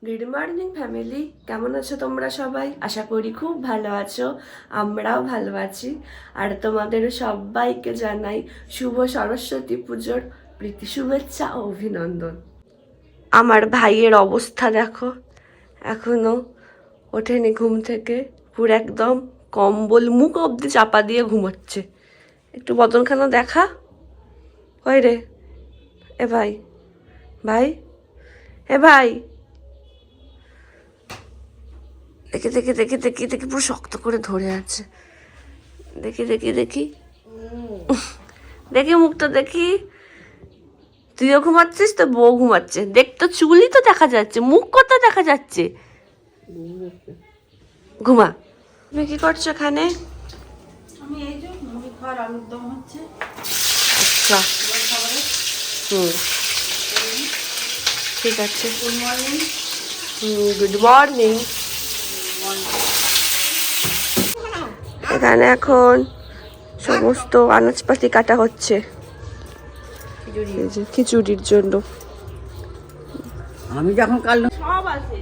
Good morning family, কেমন আছো তোমরা সবাই? আশা করি খুব ভালো আছো, আমরাও ভালো আছি। আর তোমাদের সবাইকে জানাই শুভ সরস্বতী পুজোর প্রীতি শুভেচ্ছা ও অভিনন্দন। আমার ভাইয়ের অবস্থা দেখো, এখনো ওঠেনি ঘুম থেকে, পুরো একদম কম্বল মুখ অবধি চাপা দিয়ে ঘুমোচ্ছে। একটু বদনখানা দেখা। ওই রে, এ ভাই, ভাই, এ ভাই, দেখি দেখি দেখি দেখি দেখি পুরো শক্ত করে ধরে আছে। দেখি দেখি দেখি দেখি মুখটা দেখি। তুইও ঘুমাচ্ছিস, তো বউ ঘুমাচ্ছে। দেখ তো, চুলই তো দেখা যাচ্ছে, মুখ কথা দেখা যাচ্ছে। ঘুমা। তুমি কি করছো এখানে? আমি এই যে মুড়ি খাওয়ার আলুর দম হচ্ছে। আচ্ছা, হুম, ঠিক আছে। Good morning. Good morning. এখানে এখন সমস্ত আনাজপাতি কাটা হচ্ছে এই যে খিচুড়ির জন্য। আমি যখন কাল সব আছে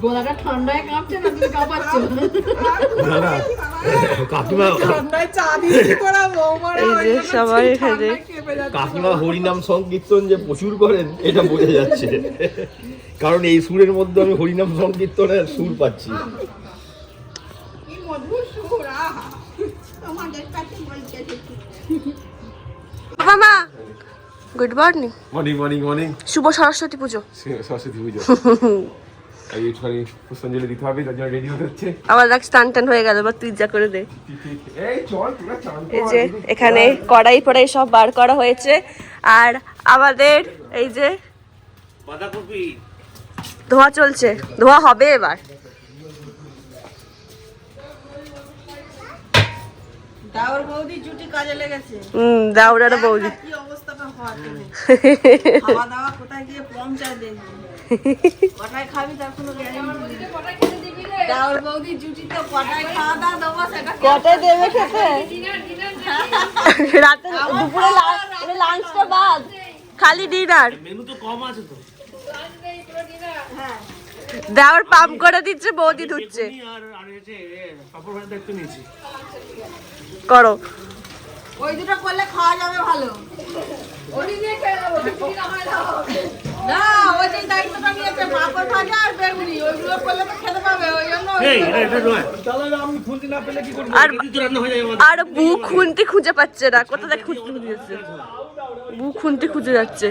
গলাটা ঠান্ডায় কাঁপছে না, তুমি কাঁপাচ্ছ। সবাই এখানে কাকিমা হরিনাম সংকীর্তন যে প্রচুর করেন এটা বোঝা যাচ্ছে, কারণ এই সুরের মধ্যে আমি হরিনাম সংকীর্তনের সুর পাচ্ছি। বাবা মা, good morning. Morning morning morning. শুভ সরস্বতী পুজো। সরস্বতী পুজো। একটুখানি পুষ্পাঞ্জলি দিতে হবে, তার জন্য রেডি হতে হচ্ছে। আমার দেখ স্টান টান হয়ে গেল, এবার তুই যা করে দে। এই চল তোরা চান কর। এই যে এখানে কড়াই ফড়াই সব বার করা হয়েছে। আর আমাদের এই যে বাঁধাকপি ধোয়া চলছে, ধোয়া হবে এবার। দাওর বৌদি জুটি কাজে লেগেছে। দাউরার বৌদি। কি অবস্থাটা হয় তুমি? খাওয়া দাওয়া কোথায় গিয়ে পৌঁছায় দেখবি। কটায় খাবি তার কোনো গ্যারান্টি নেই। দাওর বৌদি জুটি তো কটায় খাওয়া দাওয়া দেবো সেটা কটায় দেবে খেতে? রাতে দুপুরে লাঞ্চটা বাদ, খালি ডিনার। মেনু তো কম আছে তো। দেওয়ার পাম্প করে দিচ্ছে, বৌদি ধুচ্ছে। আর এসে পাপড় ভাজা একটু নিয়েছি। করো। ওই দুটো করলে খাওয়া যাবে ভালো। না, ওই যে দায়িত্বটা নিয়েছে পাপড় ভাজা আর বেগুনি, ওইগুলো করলে তো খেতে পাবে, ওই জন্য আমি খুঁজে না পেলে কি করব? আর রান্না হয়ে যাবে। আর বুক খুনতে খুঁজে পাচ্ছে না, কোথা থেকে খুঁজতে খুঁজে যাচ্ছে, বুক খুনতে খুঁজে যাচ্ছে।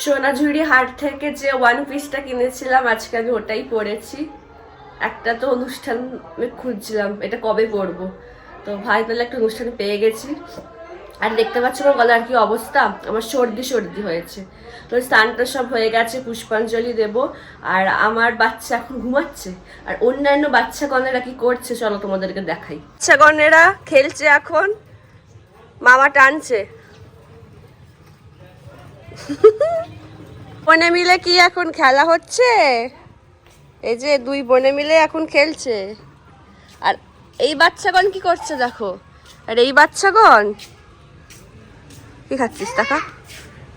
সোনাঝুরি হাট থেকে যে ওয়ান পিসটা কিনেছিলাম, আজকে আমি ওটাই পরেছি। একটা তো অনুষ্ঠানে খুঁজছিলাম এটা কবে পরবো, তো ভাই তাহলে একটা অনুষ্ঠানে পেয়ে গেছি। আর দেখতে পাচ্ছ আমার গলার কি অবস্থা, আমার সর্দি সর্দি হয়েছে। তো স্নানটা সব হয়ে গেছে, পুষ্পাঞ্জলি দেব। আর আমার বাচ্চা এখন ঘুমাচ্ছে, আর অন্যান্য বাচ্চাগণেরা কি করছে চলো তোমাদেরকে দেখাই। বাচ্চাগণেরা খেলছে এখন, মামা টানছে। বোনে মিলে কি এখন খেলা হচ্ছে, এই যে দুই বোনে মিলে এখন খেলছে। আর এই বাচ্চাগণ কি করছে দেখো, আর এই বাচ্চাগণ কি খাচ্ছিস টাকা?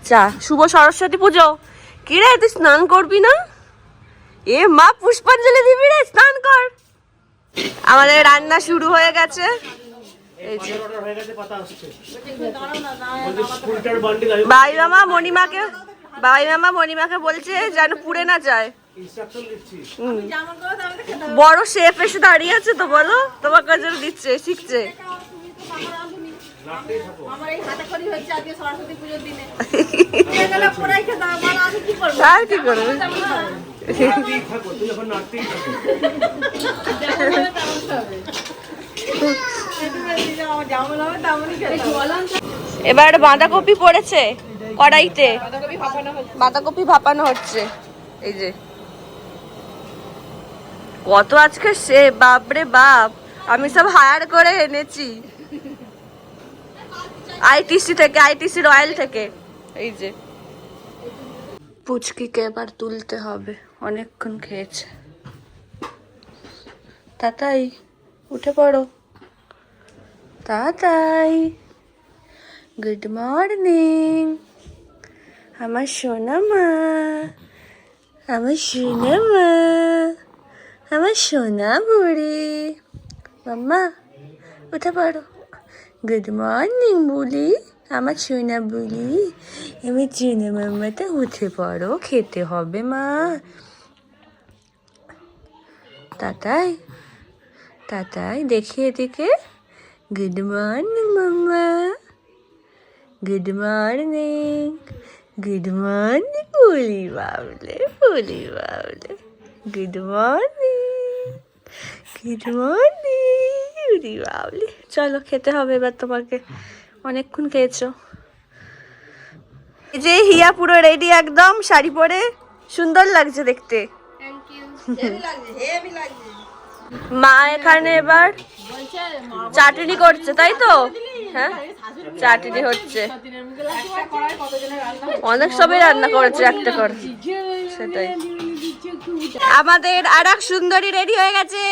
চা। শুভ সরস্বতী পুজো। কি রে, তুই স্নান করবি না? এ মা, পুষ্পাঞ্জলি দিবি রে, স্নান কর। আমাদের রান্না শুরু হয়ে গেছে। এই যে বাই মামা মণিমাকে বলছে যেন পুড়ে না যায়। বড় শেফ এসে দাঁড়িয়ে আছে তো, বলো তোমার কাছে দিচ্ছে, শিখছে। আমার এই হাতে খড়ি হচ্ছে আজকে সরস্বতী পুজোর দিনে। গেলে পড়াই খেতে হবে, বলো আমি কি করব? আর কি করবে? এবার বাঁধাকপি পড়েছে কড়াইতে, বাঁধাকপি ভাপানো হচ্ছে। এই যে কত আজকে সে বাপরে বাপ, আমি সব হায়ার করে এনেছি আইটিসি থেকে, আইটিসি রয়্যাল থেকে। এই যে পুচকিকে এবার তুলতে হবে, অনেকক্ষণ খেয়েছে। তাতাই উঠে পড়ো, তাতাই গুড মর্নিং। আমার সোনা মা, আমার সোনা মা, আমার সোনা বুড়ি। মাম্মা উঠে পড়ো, গুড মর্নিং বুলি, আমার সোনা বুলি। এবার সোনা মাম্মাটা উঠে পড়ো, খেতে হবে মা। তাতাই, তাতাই দেখি এদিকে, গুড মর্নিং মাম্মা, গুড মর্নিং, গুড মর্নিং বুলি বাবলে, বুলি বাবলে, গুড মর্নিং, গুড মর্নিং বুলি বাবলে। চলো খেতে হবে এবার তোমাকে, অনেকক্ষণ খেয়েছো। এই যে হিয়া পুরো রেডি একদম শাড়ি পরে, সুন্দর লাগছে দেখতে। হেভি লাগছে, হেভি লাগছে। মা এখানে এবার চাটনি করছে, তাই তো? হ্যাঁ চাটনি হচ্ছে, অনেক সবাই রান্না করেছে একটা করে, সেটাই। আমাদের আর এক সুন্দরী রেডি হয়ে গেছে,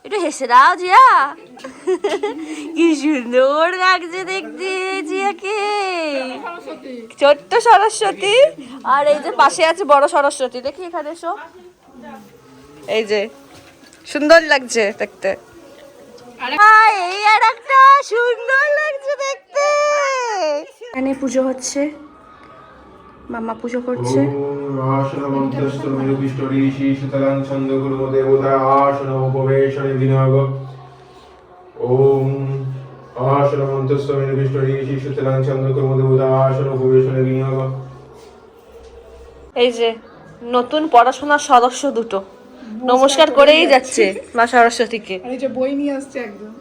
একটু হেসে দাও জিয়া, কি সুন্দর লাগছে দেখতে জিয়াকে, ছোট্ট সরস্বতী। আর এই যে পাশে আছে বড় সরস্বতী, দেখি এখানে এসো, এই যে সুন্দর লাগছে দেখতে। এই আর একটা সুন্দর লাগছে দেখতে। এখানে পুজো হচ্ছে, মামা পুজো করছে। এই যে নতুন পড়াশোনার সদস্য দুটো নমস্কার করেই যাচ্ছে মা সরস্বতীকে। আর এই যে বই নিয়ে আসছে একদম,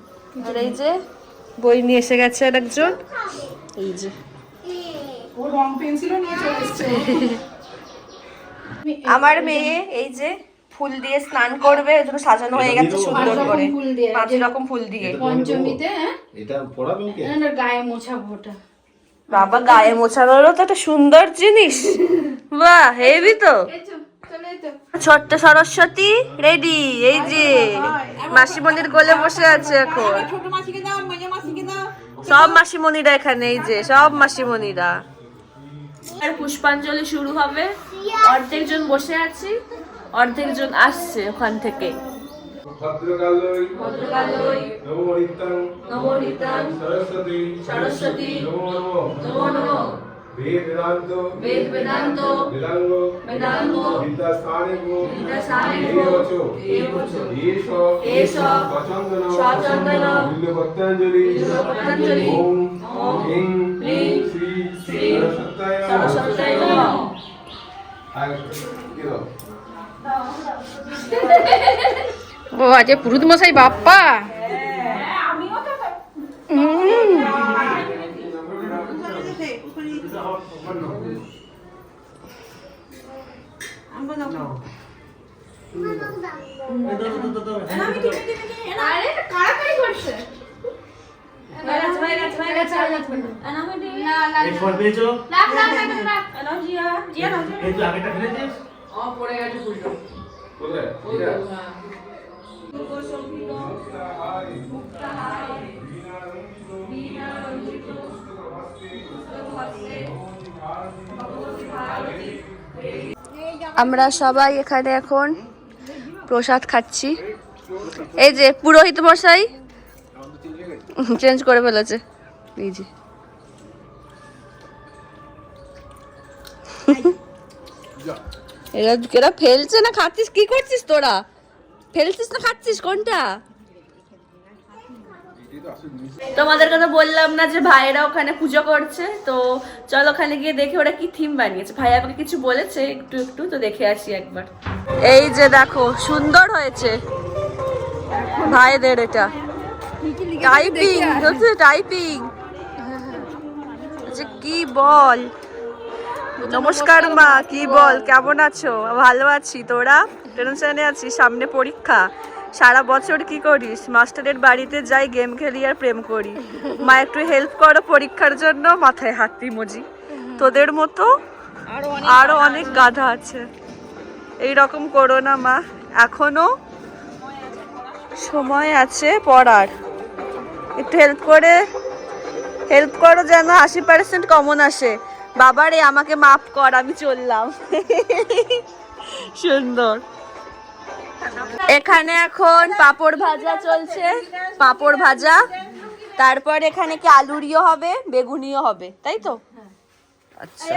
আর এই যে বই নিয়ে এসে গেছে আর একজন, এই যে ও রং পেন্সিলও নিয়ে চলে এসছে। আমার মেয়ে এই যে ফুল দিয়ে স্নান করবে, এর জন্য সাজানো হয়ে গেছে সুন্দর করে, 5 রকম ফুল দিয়ে। পঞ্চমীতে এটা পড়াবে ওকে? গায়ে মোছাবো ওটা। বাবা গায়ে মোছানোরও তো একটা সুন্দর জিনিস, বাহ হেভি তো। ছোট্ট সরস্বতী রেডি, এই যে মাসিমণির কোলে বসে আছে এখন। ছোট মাসিকে দাও, মেজো মাসিকে দাও। সব মাসিমণিরা এখানে, এই যে সব মাসিমণিরা। আর পুষ্পাঞ্জলি শুরু হবে, অর্ধেক জন বসে আছি, অর্ধেক জন আসছে ওখান থেকে। ভদ্রকালই নমো নিত্যাং সরস্বতী নমো নমঃ বেদ বেদান্ত বেদাঙ্গ বিদ্যাস্থানে এষ সচন্দন বিল্বপত্রাঞ্জলি ওম হ্রিং শ্রী সরস্বত্যায় নমঃ। ও আজ পুরুত মশাই বাপ্পা। আমরা সবাই এখানে এখন প্রসাদ খাচ্ছি। এই যে পুরোহিত মশাই চেঞ্জ করে ফেলেছে, এই যে এরা ফেলছে না খাচ্ছিস, কি করছিস তোরা? ফেলছিস না খাচ্ছিস কোনটা? তোমাদের কথা বললাম না যে ভাইয়েরা ওখানে পুজো করছে, তো চলো ওখানে গিয়ে দেখে ওরা কি থিম বানিয়েছে। ভাই আমাকে কিছু বলেছে একটু একটু, তো দেখে আসি একবার। এই যে দেখো সুন্দর হয়েছে ভাইদের, এটা টাইপিং হচ্ছে, টাইপিং যে কি বল। নমস্কার মা, কি বল, কেমন আছো? ভালো আছি, তোরা? টেনশনে আছিস, সামনে পরীক্ষা। সারা বছর কি করিস? মাস্টারের বাড়িতে যাই, গেম খেলি আর প্রেম করি। মা একটু হেল্প করো পরীক্ষার জন্য। মাথায় হাত ইমোজি। তোদের মতো আরো অনেক গাধা আছে, এই রকম করো না মা, এখনো সময় আছে পড়ার, একটু হেল্প করো যেন 80% কমন আসে। বাবারে আমাকে মাফ কর, আমি চললাম। সুন্দর। এখানে এখন পাঁপড় ভাজা চলছে, পাঁপড় ভাজা, তারপর এখানে কি আলুরিও হবে, বেগুনিও হবে, তাই তো? আচ্ছা,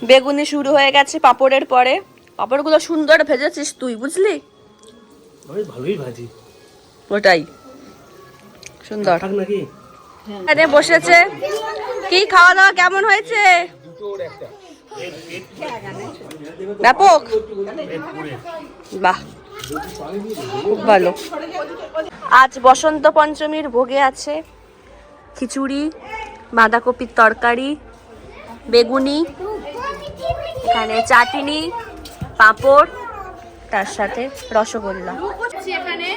বেগুনি শুরু হয়ে গেছে পাঁপড়ের পরে। পাঁপড়গুলো সুন্দর ভেজেছিস তুই, বুঝলি? আমি ভালোই ভাজি। ওটাই সুন্দর। থাক নাকি? এখানে বসেছে। কি খাওয়া দাওয়া কেমন হয়েছে? ব্যাপক, বাহ, খুব ভালো। আজ বসন্ত পঞ্চমীর ভোগে আছে খিচুড়ি, বাঁধাকপির তরকারি, বেগুনি, এখানে চাটনি, পাঁপড়, তার সাথে রসগোল্লা। এখানে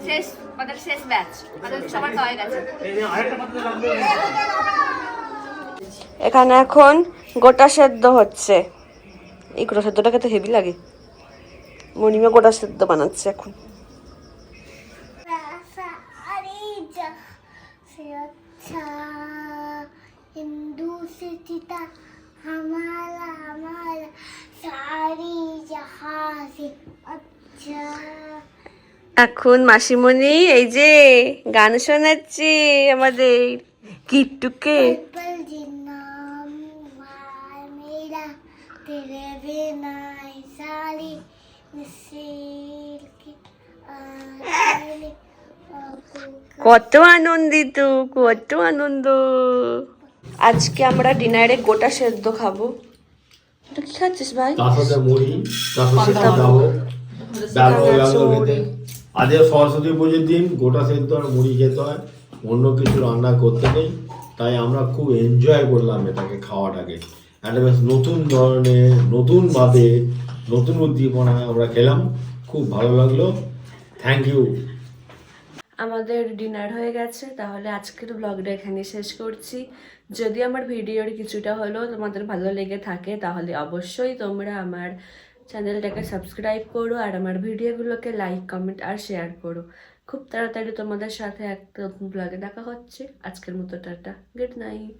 শেষ, আমাদের শেষ ব্যাচ, আমাদের সবার খাওয়া হয়ে গেছে। এখানে এখন গোটা সেদ্ধ হচ্ছে। এই গোটা সেদ্ধটা খেতে হেভি লাগে। মনিমা গোটা সেদ্ধ বানাচ্ছে এখন। हिंदू से चिता हमारा हमारा सारी जहां से अच्छा। এখন মাসিমণি এই যে গান শোনাচ্ছে আমাদের কিট্টুকে। पल जिन्ना मेरा तेरे बिना सारी नसील की आले কত আনন্দিত, কত আনন্দ। আজকে আমরা ডিনারে গোটা সেদ্ধ খাবো। এটা কি খাচ্ছিস ভাই? তার সাথে মুড়ি, তার সাথে দাও ব্যাপক লাগলো খেতে। আজকে সরস্বতী পুজোর দিন গোটা সেদ্ধ আর মুড়ি খেতে হয়, অন্য কিছু রান্না করতে নেই। তাই আমরা খুব এনজয় করলাম এটাকে, খাওয়াটাকে। একটা বেশ নতুন ধরনের, নতুনভাবে, নতুন উদ্দীপনায় আমরা খেলাম, খুব ভালো লাগলো। Thank you. আমাদের ডিনার হয়ে গেছে, তাহলে আজকের ব্লগটা এখানে শেষ করছি। যদি আমার ভিডিওর কিছুটা হলেও তোমাদের ভালো লেগে থাকে, তাহলে অবশ্যই তোমরা আমার চ্যানেলটাকে সাবস্ক্রাইব করো আর আমার ভিডিওগুলোকে লাইক, কমেন্ট আর শেয়ার করো। খুব তাড়াতাড়ি তোমাদের সাথে একটা নতুন ব্লগে দেখা হচ্ছে। আজকের মতো টাটা, গুড নাইট।